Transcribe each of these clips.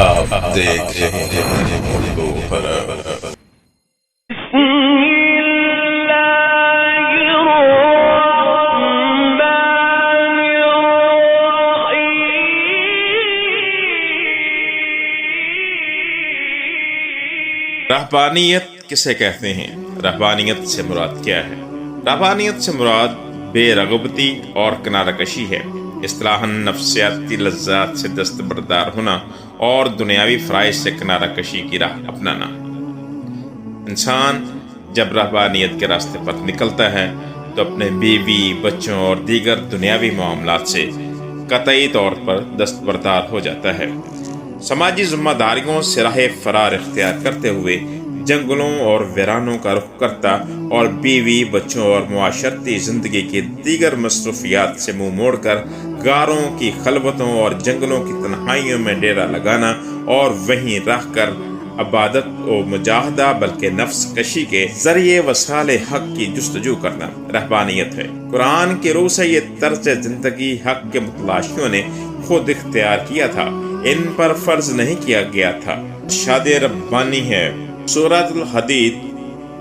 آپ دیکھ رہے ہیں اردو خبر۔ رہبانیت کسے کہتے ہیں؟ رہبانیت سے مراد کیا ہے؟ رہبانیت سے مراد بے رغبتی اور کنارہ کشی ہے، اصطلاحاً نفسیاتی لذات سے دستبردار ہونا اور دنیاوی فرائض سے کنارہ کشی کی راہ اپنانا۔ انسان جب رہبانیت کے راستے پر نکلتا ہے تو اپنے بیوی، بچوں اور دیگر دنیاوی معاملات سے قطعی طور پر دستبردار ہو جاتا ہے، سماجی ذمہ داریوں سے راہ فرار اختیار کرتے ہوئے جنگلوں اور ویرانوں کا رخ کرتا اور بیوی، بچوں اور معاشرتی زندگی کی دیگر مصروفیات سے منہ موڑ کر غاروں کی خلوتوں اور جنگلوں کی تنہائیوں میں ڈیرا لگانا اور وہیں رہ کر عبادت و مجاہدہ بلکہ نفس کشی کے ذریعے وسائل حق کی جستجو کرنا رہبانیت ہے۔ قرآن کے روح سے یہ طرز زندگی حق کے متلاشیوں نے خود اختیار کیا تھا، ان پر فرض نہیں کیا گیا تھا۔ ارشاد ربانی ہے سورۃ الحدید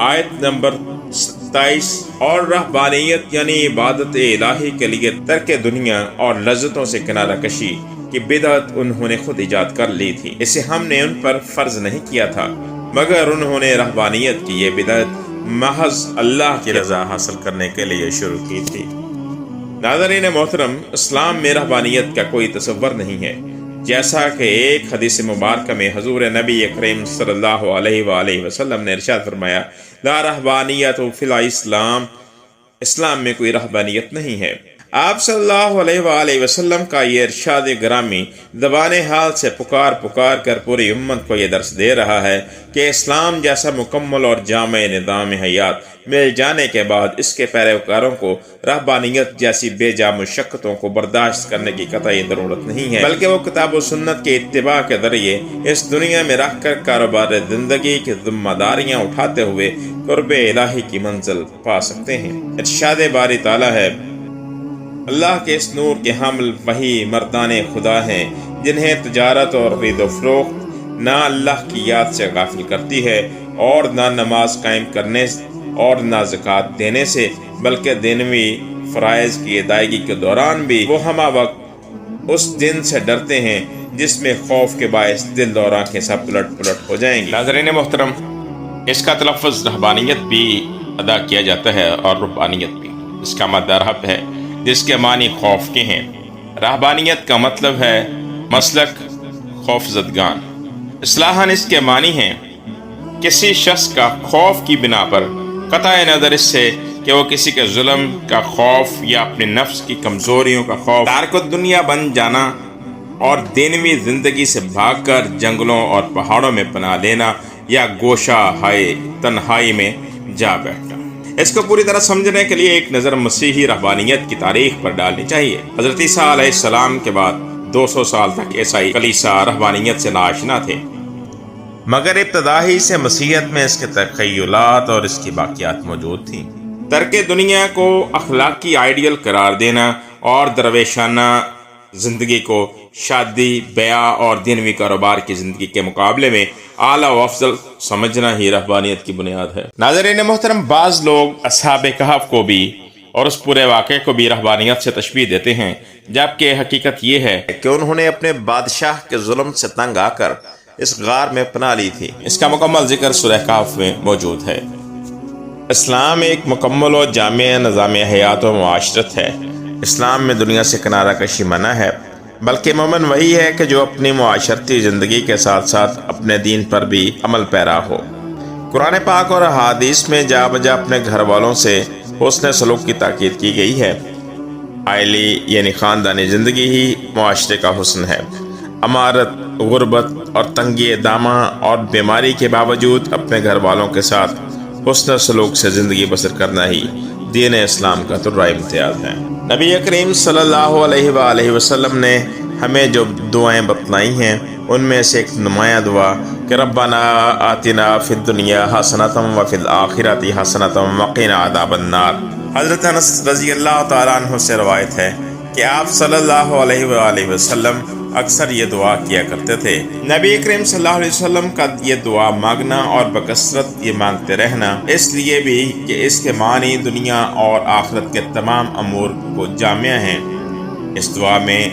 آیت نمبر 27، اور رہبانیت یعنی عبادت الہی کے لیے ترک دنیا اور لذتوں سے کنارہ کشی کی بدعت انہوں نے خود ایجاد کر لی تھی، اسے ہم نے ان پر فرض نہیں کیا تھا، مگر انہوں نے رہبانیت کی یہ بدعت محض اللہ کی رضا حاصل کرنے کے لیے شروع کی تھی۔ ناظرین محترم، اسلام میں رہبانیت کا کوئی تصور نہیں ہے، جیسا کہ ایک حدیث مبارکہ میں حضور نبی کریم صلی اللہ علیہ وآلہ وسلم نے ارشاد فرمایا، لا رہبانیت فی الاسلام، اسلام میں کوئی رہبانیت نہیں ہے۔ آپ صلی اللہ علیہ وآلہ وسلم کا یہ ارشاد گرامی زبان حال سے پکار کر پوری امت کو یہ درس دے رہا ہے کہ اسلام جیسا مکمل اور جامع نظام حیات مل جانے کے بعد اس کے پیروکاروں کو رہبانیت جیسی بے جا مشقتوں کو برداشت کرنے کی قطعی ضرورت نہیں ہے، بلکہ وہ کتاب و سنت کے اتباع کے ذریعے اس دنیا میں رہ کر کاروبار زندگی کی ذمہ داریاں اٹھاتے ہوئے قرب الہی کی منزل پا سکتے ہیں۔ ارشاد باری تعالیٰ ہے، اللہ کے اس نور کے حامل وہی مردان خدا ہیں جنہیں تجارت اور خرید و فروخت نہ اللہ کی یاد سے غافل کرتی ہے اور نہ نماز قائم کرنے اور نہ زکوٰۃ دینے سے، بلکہ دینوی فرائض کی ادائیگی کے دوران بھی وہ ہمہ وقت اس دن سے ڈرتے ہیں جس میں خوف کے باعث دل اور آنکھیں سب پلٹ ہو جائیں گی۔ ناظرین محترم، اس کا تلفظ رہبانیت بھی ادا کیا جاتا ہے اور رہبانیت بھی، اس کا مدرب ہے جس کے معنی خوف کے ہیں۔ رہبانیت کا مطلب ہے مسلک خوف زدگان، اصطلاحاً اس کے معنی ہیں کسی شخص کا خوف کی بنا پر، قطع نظر اس سے کہ وہ کسی کے ظلم کا خوف یا اپنے نفس کی کمزوریوں کا خوف، تارک الدنیا بن جانا اور دینوی زندگی سے بھاگ کر جنگلوں اور پہاڑوں میں پناہ لینا یا گوشہ ہائے تنہائی میں جا بیٹھنا۔ اس کو پوری طرح سمجھنے کے لیے ایک نظر مسیحی رہبانیت کی تاریخ پر ڈالنی چاہیے۔ حضرت عیسیٰ علیہ السلام کے بعد 200 سال تک عیسائی کلیسا رہبانیت سے ناآشنا تھے، مگر ابتدا ہی سے مسیحیت میں اس کے تخیلات اور اس کی باقیات موجود تھیں۔ ترک دنیا کو اخلاقی آئیڈیل قرار دینا اور درویشانہ زندگی کو شادی، بیعہ اور دینوی کاروبار کی زندگی کے مقابلے میں اعلیٰ و افضل سمجھنا ہی رہبانیت کی بنیاد ہے۔ ناظرین محترم، بعض لوگ اصحاب کہف کو بھی اور اس پورے واقعے کو بھی رہبانیت سے تشبیہ دیتے ہیں، جبکہ حقیقت یہ ہے کہ انہوں نے اپنے بادشاہ کے ظلم سے تنگ آ کر اس غار میں پناہ لی تھی۔ اس کا مکمل ذکر سورہ کہف میں موجود ہے۔ اسلام ایک مکمل و جامع نظام حیات و معاشرت ہے۔ اسلام میں دنیا سے کنارہ کشی منع ہے، بلکہ مومن وہی ہے کہ جو اپنی معاشرتی زندگی کے ساتھ ساتھ اپنے دین پر بھی عمل پیرا ہو۔ قرآن پاک اور احادیث میں جا بجا اپنے گھر والوں سے حسن سلوک کی تاکید کی گئی ہے۔ عائلی یعنی خاندانی زندگی ہی معاشرے کا حسن ہے۔ امارت، غربت اور تنگی دامہ اور بیماری کے باوجود اپنے گھر والوں کے ساتھ حسن سلوک سے زندگی بسر کرنا ہی دین اسلام کا ترائے امتیاز ہے۔ نبی کریم صلی اللہ علیہ وآلہ وسلم نے ہمیں جو دعائیں بتلائی ہیں ان میں سے ایک نمایاں دعا کہ ربنا آتنا فی الدنیا حسنۃ وفی الآخرۃ حسنۃ وقنا عذاب النار۔ حضرت انس رضی اللہ تعالیٰ عنہ سے روایت ہے کہ آپ صلی اللہ علیہ وآلہ وسلم اکثر یہ دعا کیا کرتے تھے۔ نبی کریم صلی اللہ علیہ وسلم کا یہ دعا مانگنا اور بکثرت یہ مانگتے رہنا، اس لیے بھی کہ اس کے معنی دنیا اور آخرت کے تمام امور کو جامع ہیں۔ اس دعا میں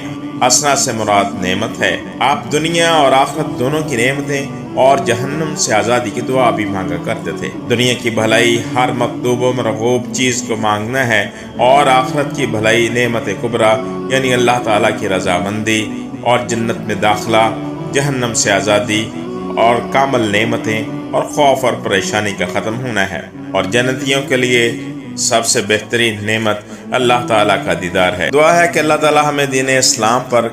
حسنہ سے مراد نعمت ہے۔ آپ دنیا اور آخرت دونوں کی نعمتیں اور جہنم سے آزادی کی دعا بھی مانگا کرتے تھے۔ دنیا کی بھلائی، ہر مطلوب و مرغوب چیز کو مانگنا ہے، اور آخرت کی بھلائی، نعمت کبریٰ یعنی اللہ تعالیٰ کی رضامندی اور جنت میں داخلہ، جہنم سے آزادی اور کامل نعمتیں اور خوف اور پریشانی کا ختم ہونا ہے۔ اور جنتیوں کے لیے سب سے بہترین نعمت اللہ تعالیٰ کا دیدار ہے۔ دعا ہے کہ اللہ تعالیٰ ہمیں دین اسلام پر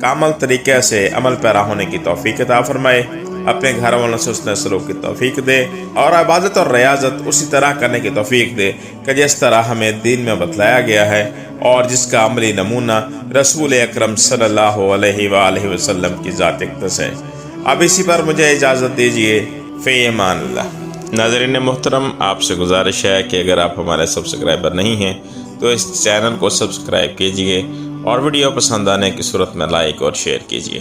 کامل طریقے سے عمل پیرا ہونے کی توفیق عطا فرمائے، اپنے گھر والوں سے حسن سلوک کی توفیق دے، اور عبادت اور ریاضت اسی طرح کرنے کی توفیق دے کہ جس طرح ہمیں دین میں بتلایا گیا ہے، اور جس کا عملی نمونہ رسول اکرم صلی اللہ علیہ وآلہ وسلم کی ذات اقدس ہے۔ اب اسی پر مجھے اجازت دیجیے، فی امان اللہ۔ ناظرین محترم، آپ سے گزارش ہے کہ اگر آپ ہمارے سبسکرائبر نہیں ہیں تو اس چینل کو سبسکرائب کیجئے اور ویڈیو پسند آنے کی صورت میں لائک اور شیئر کیجئے۔